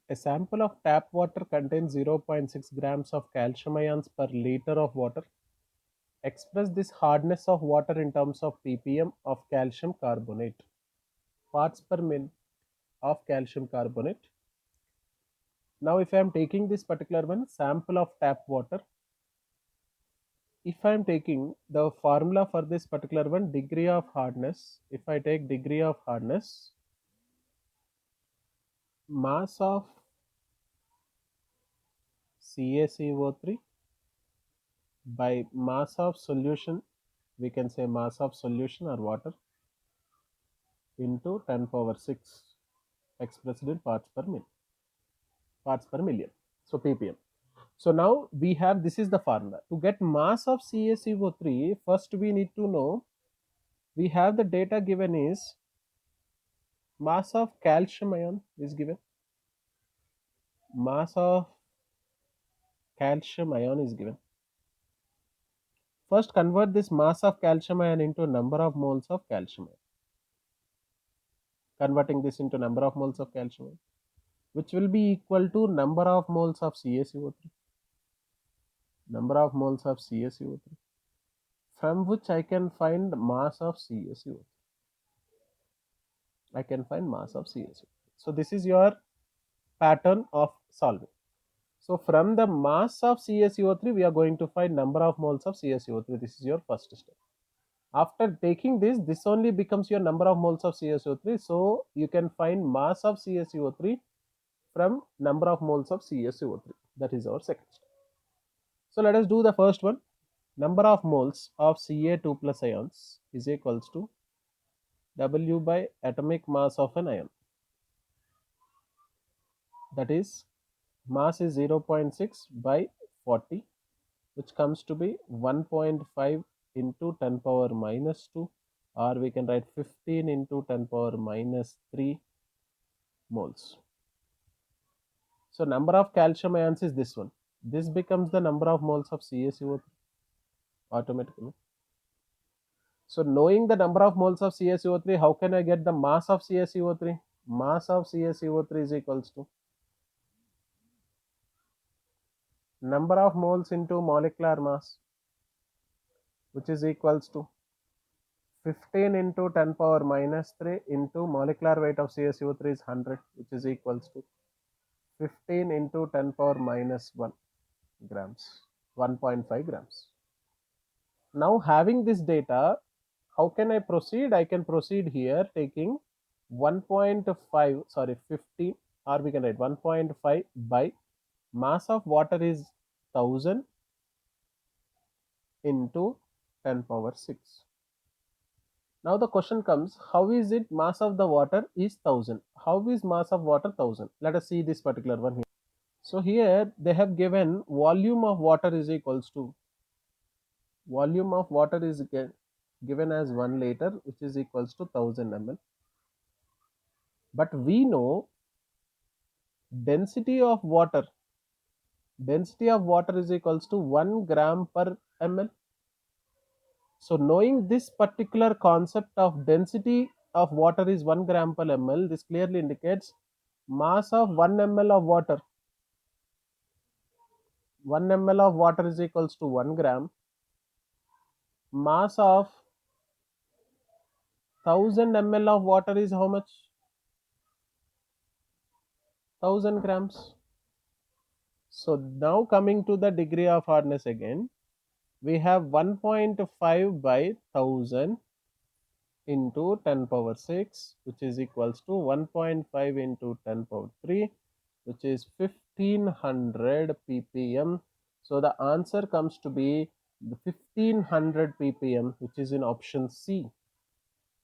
A sample of tap water contains 0.6 grams of calcium ions per liter of water. Express this hardness of water in terms of ppm of calcium carbonate, parts per min of calcium carbonate. Now, if I am taking this particular one, sample of tap water, if I am taking the formula for this particular one, degree of hardness, if I take degree of hardness, mass of CaCO3 by mass of solution, we can say mass of solution or water, into 10 power 6 expressed in parts per million, so ppm. So now we have, this is the formula to get mass of CaCO3. First we need to know, we have the data given is mass of calcium ion is given, mass of calcium ion is given. First convert this mass of calcium ion into number of moles of calcium ion, converting this into number of moles of calcium ion, which will be equal to number of moles of CaCO3, number of moles of CaCO3, from which I can find mass of CaCO3. I can find mass of CaCO3. So this is your pattern of solving. So from the mass of CaCO3, we are going to find number of moles of CaCO3. This is your first step. After taking this only becomes your number of moles of CaCO3. So you can find mass of CaCO3 from number of moles of CaCO3. That is our second step. So let us do the first one. Number of moles of Ca2 plus ions is equals to W by atomic mass of an ion. That is, mass is 0.6 by 40, which comes to be 1.5 into 10 power minus 2, or we can write 15 into 10 power minus 3 moles. So number of calcium ions is this one. This becomes the number of moles of CaCO3 automatically. So knowing the number of moles of CaCO3, how can I get the mass of CaCO3? Mass of CaCO3 is equals to number of moles into molecular mass, which is equals to 15 into 10 power minus 3 into molecular weight of CaCO3 is 100, which is equals to 15 into 10 power minus 1 grams, 1.5 grams. Now having this data, how can I proceed? I can proceed here taking 1.5, sorry, 15, or we can write 1.5 by mass of water is 1000 into 10 power 6. Now the question comes, how is it mass of the water is 1000? How is mass of water 1000? Let us see this particular one here. So here they have given volume of water is equals to, volume of water is given as 1 liter, which is equals to 1000 ml. But we know density of water, density of water is equals to 1 gram per ml. So knowing this particular concept of density of water is 1 gram per ml, this clearly indicates mass of 1 ml of water. 1 ml of water is equals to 1 gram. Mass of 1000 ml of water is how much? 1000 grams. So now coming to the degree of hardness again, we have 1.5 by 1000 into 10 power 6, which is equals to 1.5 into 10 power 3, which is 1500 ppm. So the answer comes to be the 1500 ppm, which is in option C.